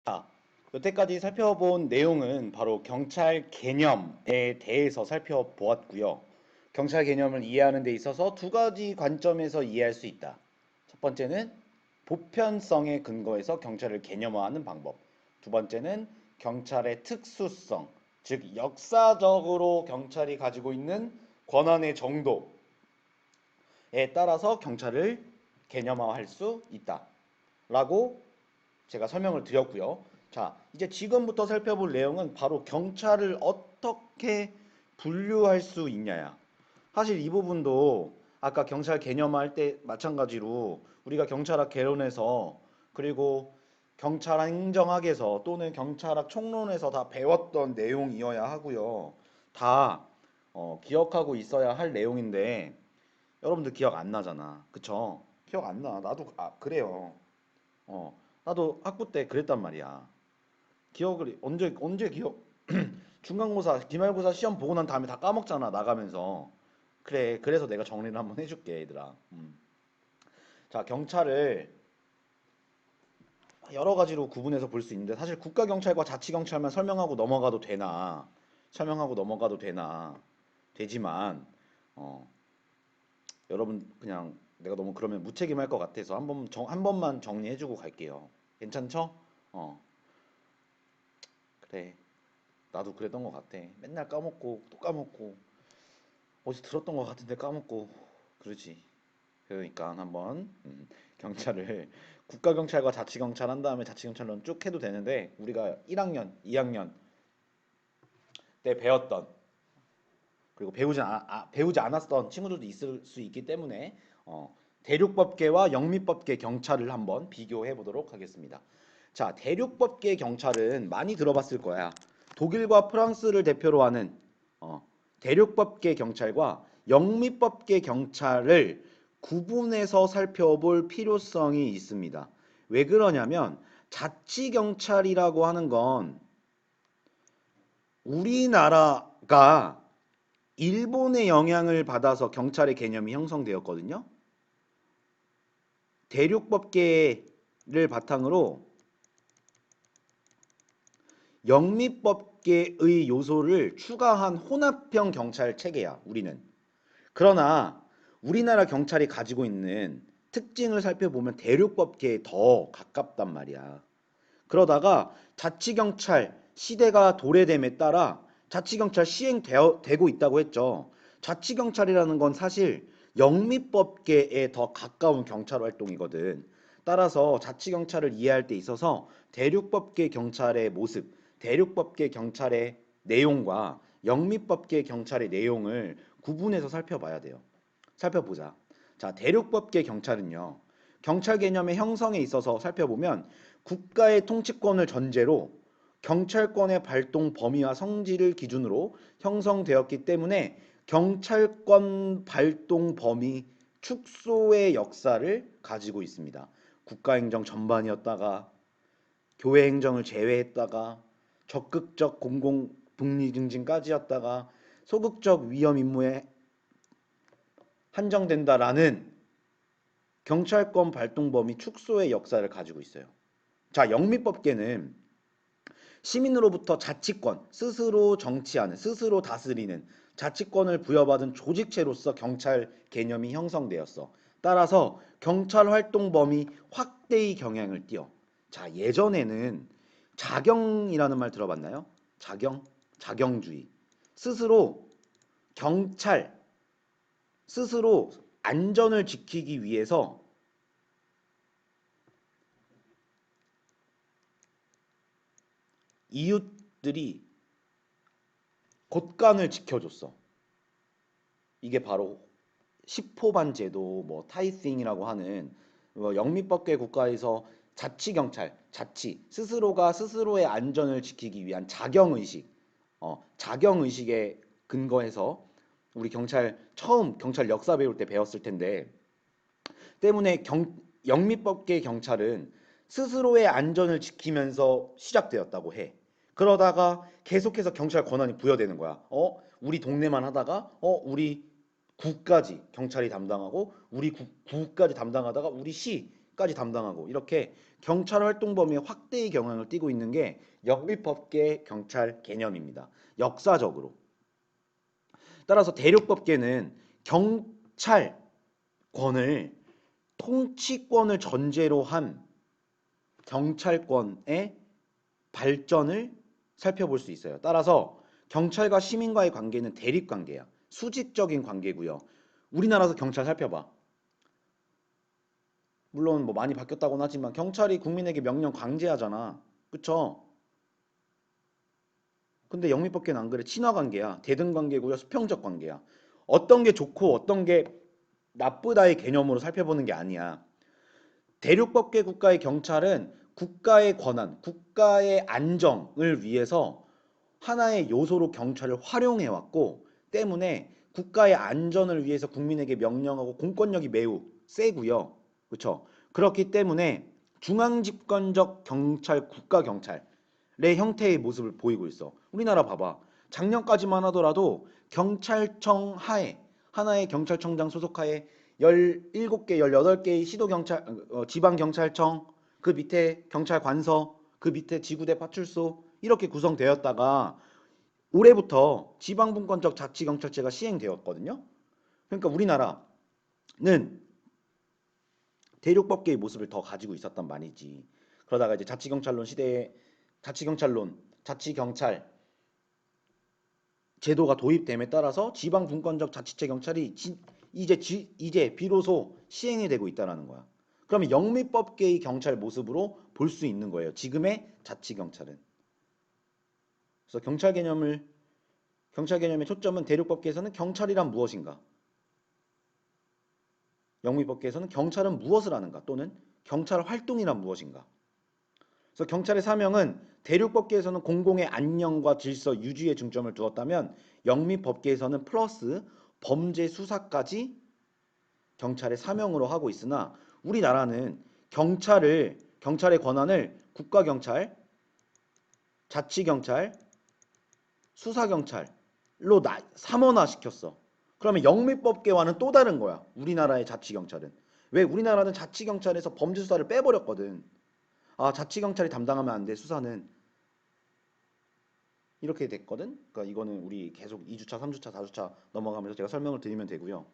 자, 여태까지 살펴본 내용은 바로 경찰 개념에 대해서 살펴보았고요. 경찰 개념을 이해하는 데 있어서 두 가지 관점에서 이해할 수 있다. 첫 번째는 보편성에 근거해서 경찰을 개념화하는 방법. 두 번째는 경찰의 특수성, 즉 역사적으로 경찰이 가지고 있는 권한의 정도에 따라서 경찰을 개념화할 수 있다. 라고 제가 설명을 드렸고요. 자, 이제 지금부터 살펴볼 내용은 바로 경찰을 어떻게 분류할 수 있냐야. 사실 이 부분도 아까 경찰 개념화할 때 마찬가지로 우리가 경찰학 개론에서 그리고 경찰 행정학에서 또는 경찰학 총론에서 다 배웠던 내용이어야 하고요. 다 기억하고 있어야 할 내용인데 여러분들 기억 안 나잖아. 그쵸? 기억 안 나. 나도 그래요. 나도 학부 때 그랬단 말이야. 기억을 언제 기억 중간고사, 기말고사 시험 보고 난 다음에 다 까먹잖아, 나가면서. 그래, 그래서 내가 정리를 한번 해줄게, 얘들아. 자, 경찰을 여러 가지로 구분해서 볼 수 있는데 사실 국가경찰과 자치경찰만 설명하고 넘어가도 되나 되지만 어, 여러분 그냥 내가 너무 그러면 무책임할 것 같아서 한 번만 정리해주고 갈게요. 괜찮죠? 어, 그래. 나도 그랬던 것 같아. 맨날 까먹고 또 까먹고 어디서 들었던 것 같은데 까먹고 그러지. 그러니까 한번 경찰을 국가경찰과 자치경찰 한 다음에 자치경찰론 쭉 해도 되는데 우리가 1학년, 2학년 때 배웠던 그리고 배우지 않았던 친구들도 있을 수 있기 때문에 대륙법계와 영미법계 경찰을 한번 비교해 보도록 하겠습니다. 자, 대륙법계 경찰은 많이 들어봤을 거야. 독일과 프랑스를 대표로 하는 대륙법계 경찰과 영미법계 경찰을 구분해서 살펴볼 필요성이 있습니다. 왜 그러냐면 자치경찰이라고 하는 건 우리나라가 일본의 영향을 받아서 경찰의 개념이 형성되었거든요. 대륙법계를 바탕으로 영미법계의 요소를 추가한 혼합형 경찰 체계야, 우리는. 그러나 우리나라 경찰이 가지고 있는 특징을 살펴보면 대륙법계에 더 가깝단 말이야. 그러다가 자치경찰 시대가 도래됨에 따라 자치경찰 시행되고 있다고 했죠. 자치경찰이라는 건 사실 영미법계에 더 가까운 경찰 활동이거든. 따라서 자치경찰을 이해할 때 있어서 대륙법계 경찰의 모습, 대륙법계 경찰의 내용과 영미법계 경찰의 내용을 구분해서 살펴봐야 돼요. 살펴보자. 자, 대륙법계 경찰은요. 경찰 개념의 형성에 있어서 살펴보면 국가의 통치권을 전제로 경찰권의 발동 범위와 성질을 기준으로 형성되었기 때문에 경찰권 발동 범위 축소의 역사를 가지고 있습니다. 국가행정 전반이었다가 교회 행정을 제외했다가 적극적 공공 복리 증진까지였다가 소극적 위험 임무에 한정된다라는 경찰권 발동 범위 축소의 역사를 가지고 있어요. 자, 영미법계는 시민으로부터 자치권, 스스로 정치하는, 스스로 다스리는 자치권을 부여받은 조직체로서 경찰 개념이 형성되었어. 따라서 경찰 활동 범위 확대의 경향을 띠어. 자, 예전에는 자경이라는 말 들어봤나요? 자경주의. 스스로 경찰, 스스로 안전을 지키기 위해서 이웃들이 곳간을 지켜줬어. 이게 바로 십호반 제도, 뭐 타이싱이라고 하는 영미법계 국가에서 스스로가 스스로의 안전을 지키기 위한 자경의식, 자경의식에 근거해서 우리 처음 경찰 역사 배울 때 배웠을 텐데 때문에 영미법계 경찰은 스스로의 안전을 지키면서 시작되었다고 해. 그러다가 계속해서 경찰 권한이 부여되는 거야. 우리 동네만 하다가 우리 구까지 경찰이 담당하고 우리 구까지 담당하다가 우리 시 수사까지 담당하고 이렇게 경찰 활동 범위의 확대의 경향을 띠고 있는 게 영미법계 경찰 개념입니다. 역사적으로. 따라서 대륙법계는 경찰권을 통치권을 전제로 한 경찰권의 발전을 살펴볼 수 있어요. 따라서 경찰과 시민과의 관계는 대립관계야. 수직적인 관계고요. 우리나라에서 경찰 살펴봐. 물론 뭐 많이 바뀌었다고는 하지만 경찰이 국민에게 명령 강제하잖아. 그쵸? 근데 영미법계는 안 그래. 친화관계야. 대등관계고요. 수평적 관계야. 어떤 게 좋고 어떤 게 나쁘다의 개념으로 살펴보는 게 아니야. 대륙법계 국가의 경찰은 국가의 권한, 국가의 안정을 위해서 하나의 요소로 경찰을 활용해 왔고 때문에 국가의 안전을 위해서 국민에게 명령하고 공권력이 매우 세고요. 그렇죠? 그렇기 때문에 중앙집권적 경찰, 국가 경찰의 형태의 모습을 보이고 있어. 우리나라 봐봐. 작년까지만 하더라도 경찰청 하에 하나의 경찰청장 소속하에 17개, 18개의 시도경찰, 지방경찰청, 그 밑에 경찰관서, 그 밑에 지구대 파출소 이렇게 구성되었다가 올해부터 지방분권적 자치경찰제가 시행되었거든요. 그러니까 우리나라는 대륙법계의 모습을 더 가지고 있었단 말이지. 그러다가 이제 자치경찰론 시대에 자치경찰론, 자치경찰 제도가 도입됨에 따라서 지방분권적 자치체 경찰이 이제 비로소 시행이 되고 있다는 거야. 그러면 영미법계의 경찰 모습으로 볼 수 있는 거예요. 지금의 자치경찰은. 그래서 경찰 개념의 초점은 대륙법계에서는 경찰이란 무엇인가? 영미법계에서는 경찰은 무엇을 하는가? 또는 경찰 활동이란 무엇인가? 그래서 경찰의 사명은 대륙법계에서는 공공의 안녕과 질서 유지에 중점을 두었다면 영미법계에서는 플러스 범죄 수사까지 경찰의 사명으로 하고 있으나 우리나라는 경찰의 권한을 국가경찰, 자치경찰, 수사경찰로 삼원화시켰어. 그러면 영미법계와는 또 다른 거야. 우리나라의 자치경찰은. 왜? 우리나라는 자치경찰에서 범죄수사를 빼버렸거든. 아, 자치경찰이 담당하면 안 돼. 수사는. 이렇게 됐거든. 그러니까 이거는 우리 계속 2주차, 3주차, 4주차 넘어가면서 제가 설명을 드리면 되고요.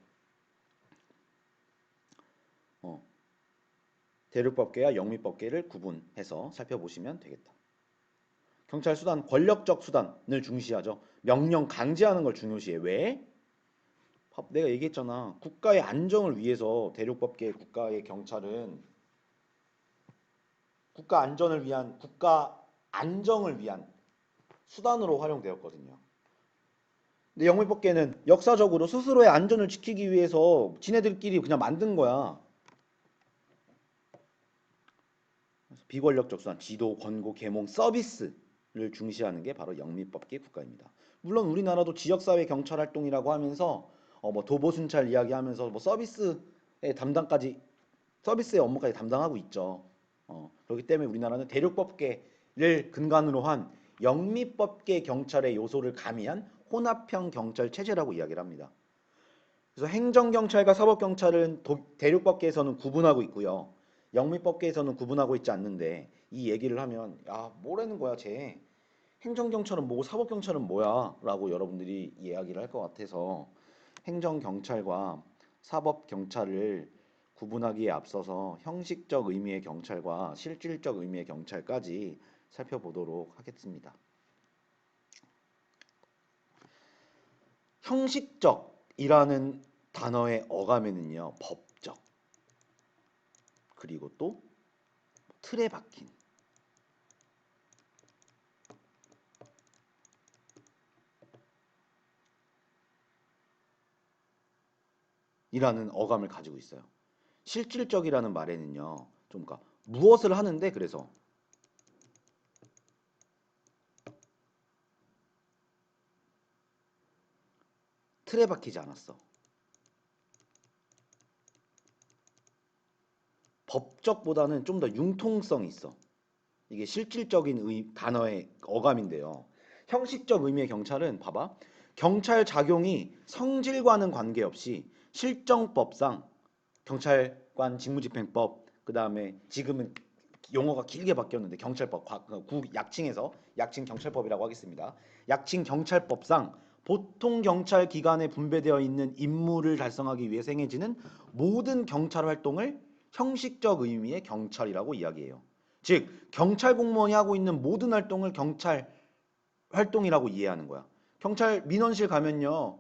대륙법계와 영미법계를 구분해서 살펴보시면 되겠다. 경찰 수단, 권력적 수단을 중시하죠. 명령 강제하는 걸 중요시해. 왜? 내가 얘기했잖아. 국가의 안정을 위해서 대륙법계 국가의 경찰은 국가 안전을 위한, 국가 안정을 위한 수단으로 활용되었거든요. 근데 영미법계는 역사적으로 스스로의 안전을 지키기 위해서 지네들끼리 그냥 만든 거야. 비권력적 수단, 지도, 권고, 계몽, 서비스를 중시하는 게 바로 영미법계 국가입니다. 물론 우리나라도 지역사회 경찰 활동이라고 하면서 뭐 도보순찰 이야기하면서 뭐 서비스의 업무까지 담당하고 있죠. 그렇기 때문에 우리나라는 대륙법계를 근간으로 한 영미법계 경찰의 요소를 가미한 혼합형 경찰 체제라고 이야기를 합니다. 그래서 행정경찰과 사법경찰은 대륙법계에서는 구분하고 있고요. 영미법계에서는 구분하고 있지 않는데 이 얘기를 하면 야 뭐라는 거야 쟤 행정경찰은 뭐고 사법경찰은 뭐야 라고 여러분들이 이야기를 할 것 같아서 행정경찰과 사법경찰을 구분하기에 앞서서 형식적 의미의 경찰과 실질적 의미의 경찰까지 살펴보도록 하겠습니다. 형식적이라는 단어의 어감에는요 법적 그리고 또 틀에 박힌 이라는 어감을 가지고 있어요. 실질적이라는 말에는요 좀 그러니까 무엇을 하는데 그래서 틀에 박히지 않았어. 법적보다는 좀 더 융통성이 있어. 이게 실질적인 단어의 어감인데요. 형식적 의미의 경찰은 봐봐. 경찰 작용이 성질과는 관계없이 실정법상 경찰관 직무집행법, 그 다음에 지금은 용어가 길게 바뀌었는데 경찰법, 약칭에서 약칭 경찰법이라고 하겠습니다. 약칭 경찰법상 보통 경찰 기관에 분배되어 있는 임무를 달성하기 위해 행해지는 모든 경찰 활동을 형식적 의미의 경찰이라고 이야기해요. 즉 경찰 공무원이 하고 있는 모든 활동을 경찰 활동이라고 이해하는 거야. 경찰 민원실 가면요,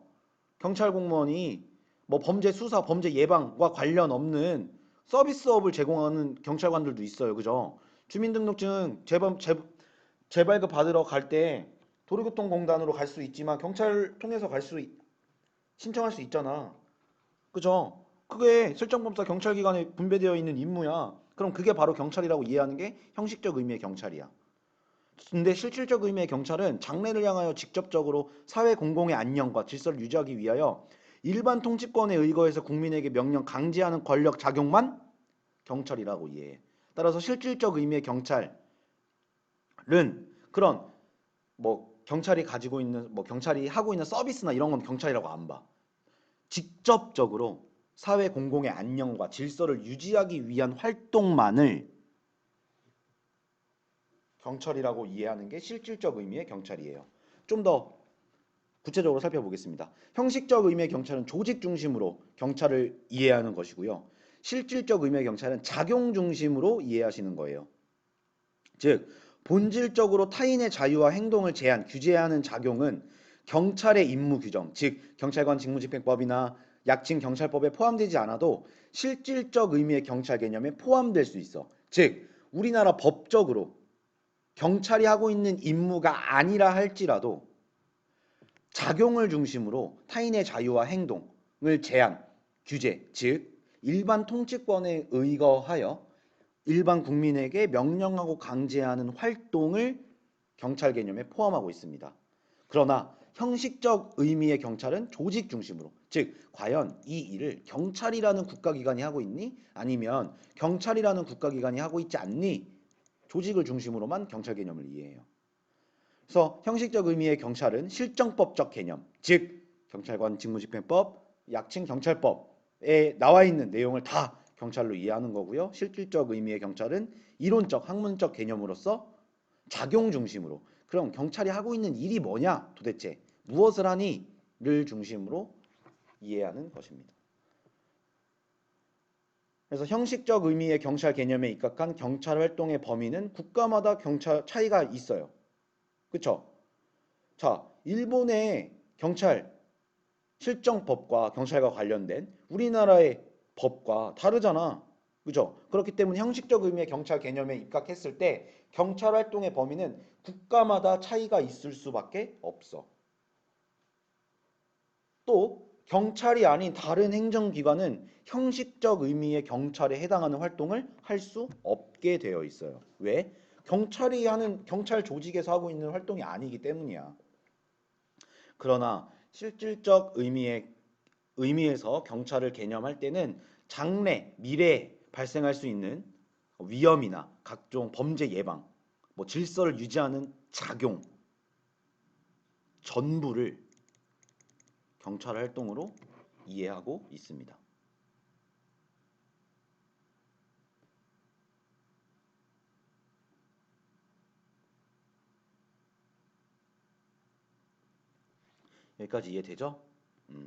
경찰 공무원이 뭐 범죄 수사, 범죄 예방과 관련 없는 서비스업을 제공하는 경찰관들도 있어요. 그죠? 주민등록증 재발급 받으러 갈 때 도로교통공단으로 갈 수 있지만 경찰 통해서 신청할 수 있잖아. 그죠? 그게 실정법사 경찰기관에 분배되어 있는 임무야. 그럼 그게 바로 경찰이라고 이해하는 게 형식적 의미의 경찰이야. 근데 실질적 의미의 경찰은 장래를 향하여 직접적으로 사회 공공의 안녕과 질서를 유지하기 위하여 일반 통치권에 의거해서 국민에게 명령 강제하는 권력 작용만 경찰이라고 이해해. 따라서 실질적 의미의 경찰은 그런 뭐 경찰이 가지고 있는 뭐 경찰이 하고 있는 서비스나 이런 건 경찰이라고 안 봐. 직접적으로 사회 공공의 안녕과 질서를 유지하기 위한 활동만을 경찰이라고 이해하는 게 실질적 의미의 경찰이에요. 좀 더 구체적으로 살펴보겠습니다. 형식적 의미의 경찰은 조직 중심으로 경찰을 이해하는 것이고요. 실질적 의미의 경찰은 작용 중심으로 이해하시는 거예요. 즉 본질적으로 타인의 자유와 행동을 제한, 규제하는 작용은 경찰의 임무 규정, 즉 경찰관 직무집행법이나 약칭 경찰법에 포함되지 않아도 실질적 의미의 경찰 개념에 포함될 수 있어. 즉 우리나라 법적으로 경찰이 하고 있는 임무가 아니라 할지라도 작용을 중심으로 타인의 자유와 행동을 제한, 규제, 즉 일반 통치권에 의거하여 일반 국민에게 명령하고 강제하는 활동을 경찰 개념에 포함하고 있습니다. 그러나 형식적 의미의 경찰은 조직 중심으로, 즉 과연 이 일을 경찰이라는 국가기관이 하고 있니? 아니면 경찰이라는 국가기관이 하고 있지 않니? 조직을 중심으로만 경찰 개념을 이해해요. 그래서 형식적 의미의 경찰은 실정법적 개념, 즉 경찰관 직무집행법, 약칭 경찰법에 나와 있는 내용을 다 경찰로 이해하는 거고요. 실질적 의미의 경찰은 이론적, 학문적 개념으로서 작용 중심으로, 그럼 경찰이 하고 있는 일이 뭐냐 도대체 무엇을 하니를 중심으로 이해하는 것입니다. 그래서 형식적 의미의 경찰 개념에 입각한 경찰 활동의 범위는 국가마다 경찰 차이가 있어요. 그쵸? 자, 일본의 경찰 실정법과 경찰과 관련된 우리나라의 법과 다르잖아. 그죠? 그렇기 때문에 형식적 의미의 경찰 개념에 입각했을 때 경찰 활동의 범위는 국가마다 차이가 있을 수밖에 없어. 또 경찰이 아닌 다른 행정기관은 형식적 의미의 경찰에 해당하는 활동을 할 수 없게 되어 있어요. 왜? 경찰이 하는 경찰 조직에서 하고 있는 활동이 아니기 때문이야. 그러나 실질적 의미에서 경찰을 개념할 때는 장래, 미래에 발생할 수 있는 위험이나 각종 범죄 예방, 뭐 질서를 유지하는 작용 전부를 경찰 활동으로 이해하고 있습니다. 여기까지 이해되죠?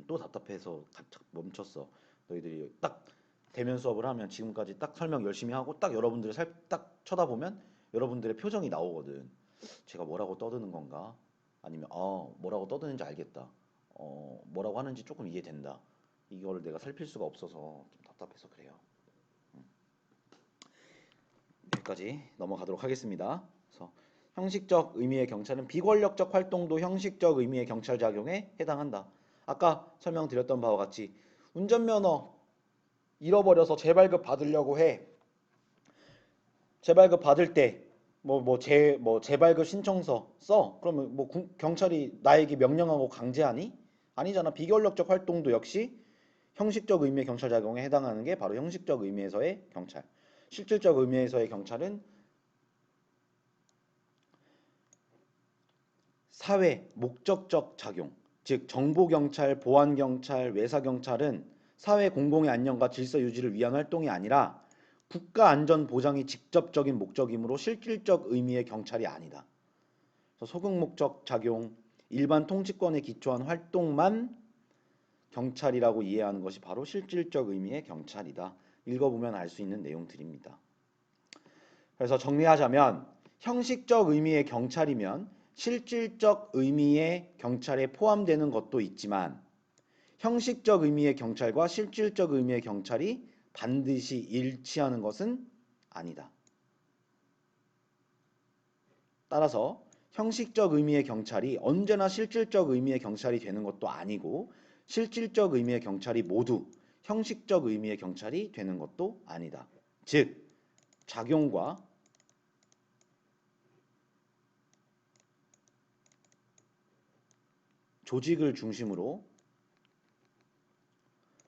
또 답답해서 멈췄어. 너희들이 딱 대면 수업을 하면 지금까지 딱 설명 열심히 하고 딱 여러분들을 딱 쳐다보면 여러분들의 표정이 나오거든. 제가 뭐라고 떠드는 건가? 아니면 뭐라고 떠드는지 알겠다. 뭐라고 하는지 조금 이해된다. 이걸 내가 살필 수가 없어서 좀 답답해서 그래요. 여기까지 넘어가도록 하겠습니다. 그래서 형식적 의미의 경찰은 비권력적 활동도 형식적 의미의 경찰 작용에 해당한다. 아까 설명드렸던 바와 같이 운전면허 잃어버려서 재발급 받으려고 해. 재발급 받을 때 재발급 신청서 써. 그러면 경찰이 나에게 명령하고 강제하니? 아니잖아. 비권력적 활동도 역시 형식적 의미의 경찰 작용에 해당하는 게 바로 형식적 의미에서의 경찰. 실질적 의미에서의 경찰은 사회 목적적 작용, 즉 정보경찰, 보안경찰, 외사경찰은 사회 공공의 안녕과 질서 유지를 위한 활동이 아니라 국가 안전 보장이 직접적인 목적이므로 실질적 의미의 경찰이 아니다. 소극 목적 작용, 일반 통치권에 기초한 활동만 경찰이라고 이해하는 것이 바로 실질적 의미의 경찰이다. 읽어보면 알 수 있는 내용들입니다. 그래서 정리하자면 형식적 의미의 경찰이면 실질적 의미의 경찰에 포함되는 것도 있지만 형식적 의미의 경찰과 실질적 의미의 경찰이 반드시 일치하는 것은 아니다. 따라서 형식적 의미의 경찰이 언제나 실질적 의미의 경찰이 되는 것도 아니고 실질적 의미의 경찰이 모두 형식적 의미의 경찰이 되는 것도 아니다. 즉, 작용과 조직을 중심으로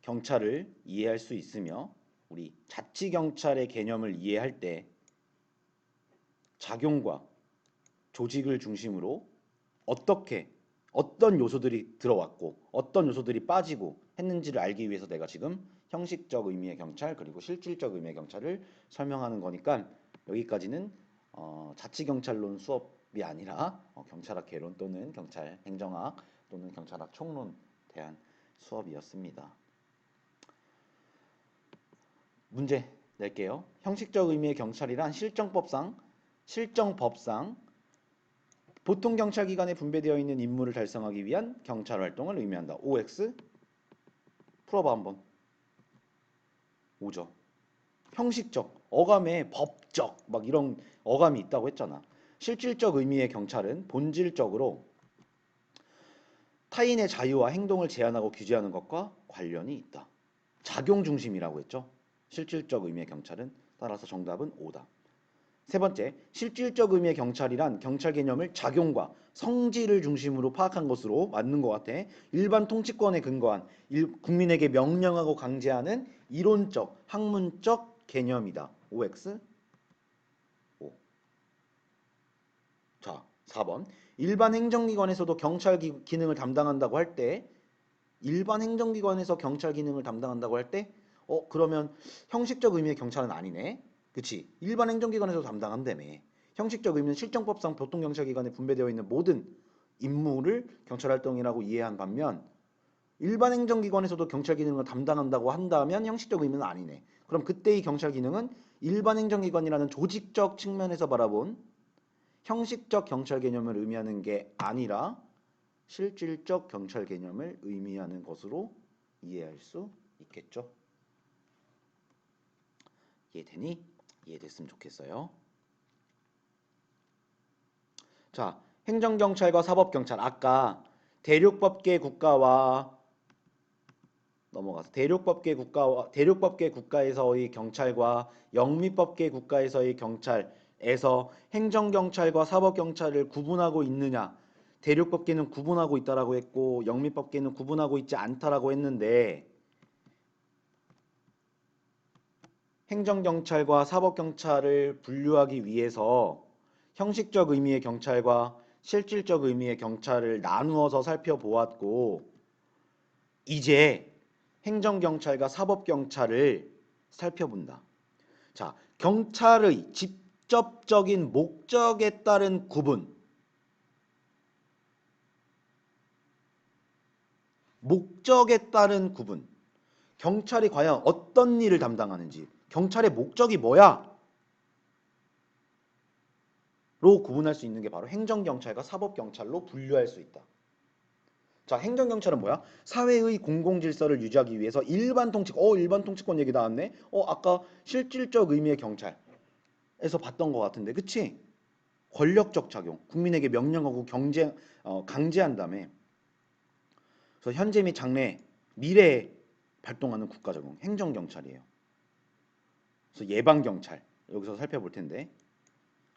경찰을 이해할 수 있으며 우리 자치경찰의 개념을 이해할 때 작용과 조직을 중심으로 어떤 요소들이 들어왔고 어떤 요소들이 빠지고 했는지를 알기 위해서 내가 지금 형식적 의미의 경찰 그리고 실질적 의미의 경찰을 설명하는 거니까 여기까지는 자치경찰론 수업이 아니라 경찰학 개론 또는 경찰 행정학 또는 경찰학 총론에 대한 수업이었습니다. 문제 낼게요. 형식적 의미의 경찰이란 실정법상 보통 경찰기관에 분배되어 있는 임무를 달성하기 위한 경찰 활동을 의미한다. OX 풀어봐 한번. 5죠. 형식적, 어감에 법적 막 이런 어감이 있다고 했잖아. 실질적 의미의 경찰은 본질적으로 타인의 자유와 행동을 제한하고 규제하는 것과 관련이 있다. 작용 중심이라고 했죠. 실질적 의미의 경찰은. 따라서 정답은 5다. 세 번째, 실질적 의미의 경찰이란 경찰 개념을 작용과 성질을 중심으로 파악한 것으로 맞는 것 같아. 일반 통치권에 근거한 국민에게 명령하고 강제하는 이론적, 학문적 개념이다. OX 5. 자, 4번. 일반 행정기관에서도 경찰 기능을 담당한다고 할 때 일반 행정기관에서 경찰 기능을 담당한다고 할 때 그러면 형식적 의미의 경찰은 아니네. 그치? 일반 행정기관에서 담당한다며. 형식적 의미는 실정법상 보통경찰기관에 분배되어 있는 모든 임무를 경찰활동이라고 이해한 반면 일반 행정기관에서도 경찰 기능을 담당한다고 한다면 형식적 의미는 아니네. 그럼 그때의 경찰 기능은 일반 행정기관이라는 조직적 측면에서 바라본 형식적 경찰 개념을 의미하는 게 아니라 실질적 경찰 개념을 의미하는 것으로 이해할 수 있겠죠. 이해되니? 이해됐으면 좋겠어요. 자, 행정경찰과 사법경찰. 아까 대륙법계 국가와 넘어가서 대륙법계 국가에서의 경찰과 영미법계 국가에서의 경찰에서 행정경찰과 사법경찰을 구분하고 있느냐? 대륙법계는 구분하고 있다라고 했고 영미법계는 구분하고 있지 않다라고 했는데 행정경찰과 사법경찰을 분류하기 위해서 형식적 의미의 경찰과 실질적 의미의 경찰을 나누어서 살펴보았고 이제 행정경찰과 사법경찰을 살펴본다. 자, 경찰의 직접적인 목적에 따른 구분 경찰이 과연 어떤 일을 담당하는지 경찰의 목적이 뭐야? 로 구분할 수 있는 게 바로 행정경찰과 사법경찰로 분류할 수 있다. 자, 행정경찰은 뭐야? 사회의 공공질서를 유지하기 위해서 일반 통치권 얘기 나왔네? 아까 실질적 의미의 경찰에서 봤던 것 같은데, 그치? 권력적 작용, 국민에게 명령하고 강제한 다음에 그래서 현재 및 장래, 미래에 발동하는 국가적용, 행정경찰이에요. 그래서 예방경찰, 여기서 살펴볼 텐데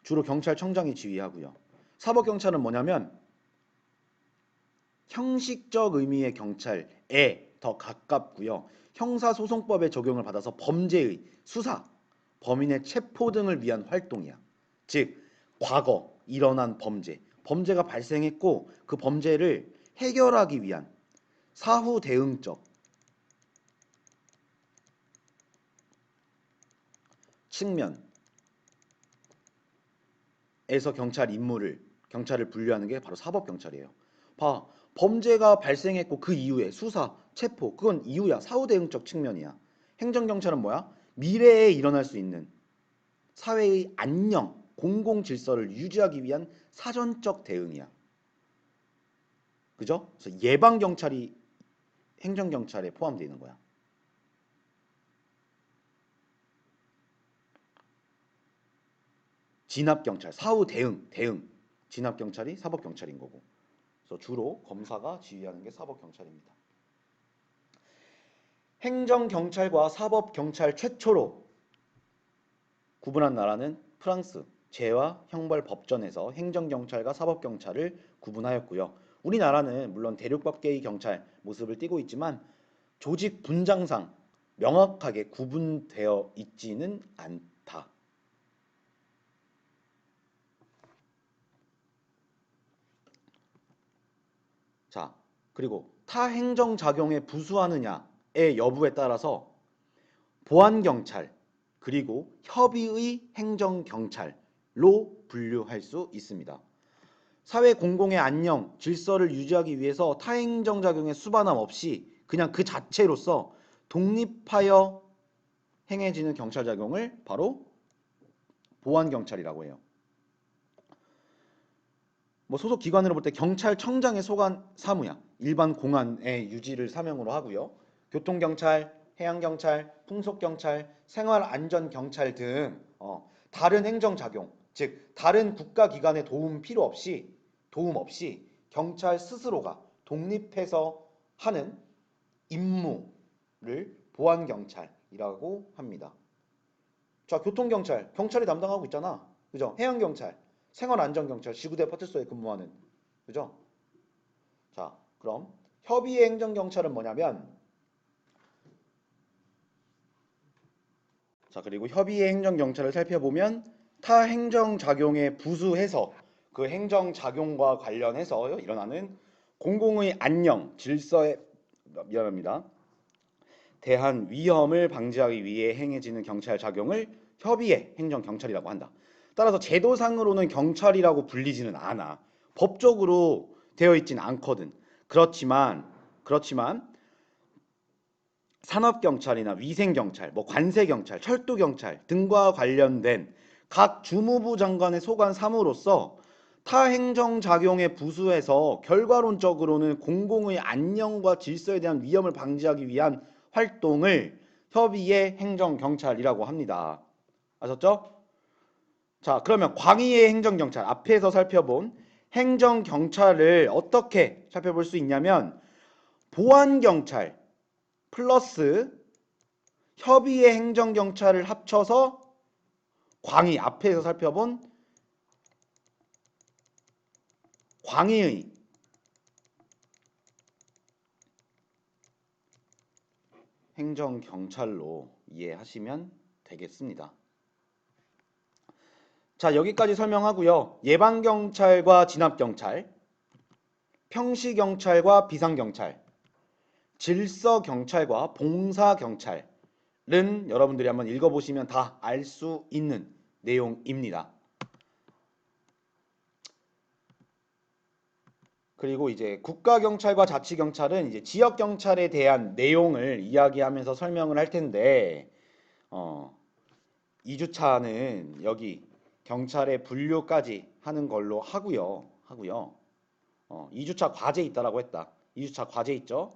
주로 경찰청장이 지휘하고요. 사법경찰은 뭐냐면 형식적 의미의 경찰에 더 가깝고요. 형사소송법의 적용을 받아서 범죄의 수사, 범인의 체포 등을 위한 활동이야. 즉 과거 일어난 범죄가 발생했고 그 범죄를 해결하기 위한 사후 대응적 측면에서 경찰을 분류하는 게 바로 사법경찰이에요. 봐, 범죄가 발생했고 그 이후에 수사, 체포, 그건 이후야. 사후 대응적 측면이야. 행정경찰은 뭐야? 미래에 일어날 수 있는 사회의 안녕, 공공 질서를 유지하기 위한 사전적 대응이야. 그죠? 그래서 예방경찰이 행정경찰에 포함되어 있는 거야. 진압경찰, 사후 대응. 진압경찰이 사법경찰인 거고. 그래서 주로 검사가 지휘하는 게 사법경찰입니다. 행정경찰과 사법경찰 최초로 구분한 나라는 프랑스, 제와 형벌법전에서 행정경찰과 사법경찰을 구분하였고요. 우리나라는 물론 대륙법계의 경찰 모습을 띠고 있지만 조직 분장상 명확하게 구분되어 있지는 않다. 자, 그리고 타행정작용에 부수하느냐의 여부에 따라서 보안경찰 그리고 협의의 행정경찰로 분류할 수 있습니다. 사회 공공의 안녕, 질서를 유지하기 위해서 타행정작용의 수반함 없이 그냥 그 자체로서 독립하여 행해지는 경찰작용을 바로 보안경찰이라고 해요. 뭐 소속 기관으로 볼 때 경찰청장의 소관 사무야. 일반 공안의 유지를 사명으로 하고요. 교통경찰, 해양경찰, 풍속경찰, 생활안전경찰 등 다른 행정작용, 즉 다른 국가기관의 도움 없이 경찰 스스로가 독립해서 하는 임무를 보안경찰이라고 합니다. 자, 교통경찰, 경찰이 담당하고 있잖아. 그죠? 해양경찰, 생활안전경찰, 지구대 파출소에 근무하는. 그죠? 자, 그럼 협의의 행정경찰은 뭐냐면 자, 그리고 협의의 행정경찰을 살펴보면 타 행정작용에 부수해서 그 행정작용과 관련해서 일어나는 공공의 안녕, 질서에 미안합니다. 대한 위험을 방지하기 위해 행해지는 경찰작용을 협의의 행정경찰이라고 한다. 따라서 제도상으로는 경찰이라고 불리지는 않아. 법적으로 되어 있지는 않거든. 그렇지만 산업경찰이나 위생경찰, 뭐 관세경찰, 철도경찰 등과 관련된 각 주무부 장관의 소관 사무로서 타행정작용에 부수해서 결과론적으로는 공공의 안녕과 질서에 대한 위험을 방지하기 위한 활동을 협의의 행정경찰이라고 합니다. 아셨죠? 자, 그러면 광의의 행정경찰, 앞에서 살펴본 행정경찰을 어떻게 살펴볼 수 있냐면 보안경찰 플러스 협의의 행정경찰을 합쳐서 광의, 앞에서 살펴본 광의의 행정경찰로 이해하시면 되겠습니다. 자, 여기까지 설명하고요. 예방경찰과 진압경찰, 평시경찰과 비상경찰, 질서경찰과 봉사경찰은 여러분들이 한번 읽어보시면 다 알 수 있는 내용입니다. 그리고 이제 국가경찰과 자치경찰은 이제 지역경찰에 대한 내용을 이야기하면서 설명을 할 텐데 2주차는 여기 경찰의 분류까지 하는 걸로 하고요. 2주차 과제 있다라고 했다. 2주차 과제 있죠?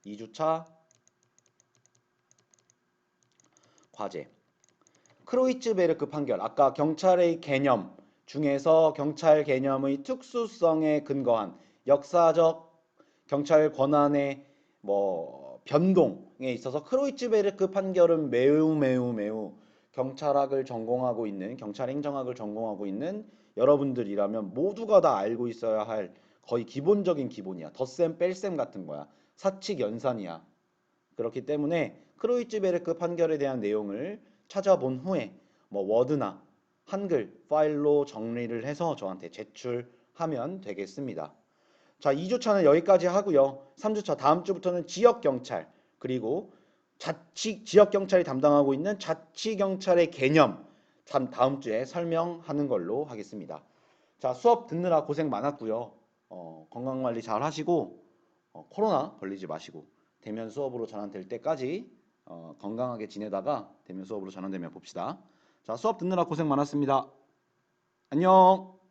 2주차 과제. 크로이츠베르크 판결. 아까 경찰의 개념 중에서 경찰 개념의 특수성에 근거한 역사적 경찰 권한의 뭐 변동에 있어서 크로이츠베르크 판결은 매우 경찰학을 전공하고 있는 경찰 행정학을 전공하고 있는 여러분들이라면 모두가 다 알고 있어야 할 거의 기본적인 기본이야. 덧셈 뺄셈 같은 거야. 사칙 연산이야. 그렇기 때문에 크로이츠베르크 판결에 대한 내용을 찾아본 후에 뭐 워드나 한글 파일로 정리를 해서 저한테 제출하면 되겠습니다. 자, 2주차는 여기까지 하고요. 3주차 다음 주부터는 지역경찰 그리고 지역 경찰이 담당하고 있는 자치 경찰의 개념 다음 주에 설명하는 걸로 하겠습니다. 자, 수업 듣느라 고생 많았고요. 건강 관리 잘 하시고 코로나 걸리지 마시고 대면 수업으로 전환될 때까지 건강하게 지내다가 대면 수업으로 전환되면 봅시다. 자, 수업 듣느라 고생 많았습니다. 안녕.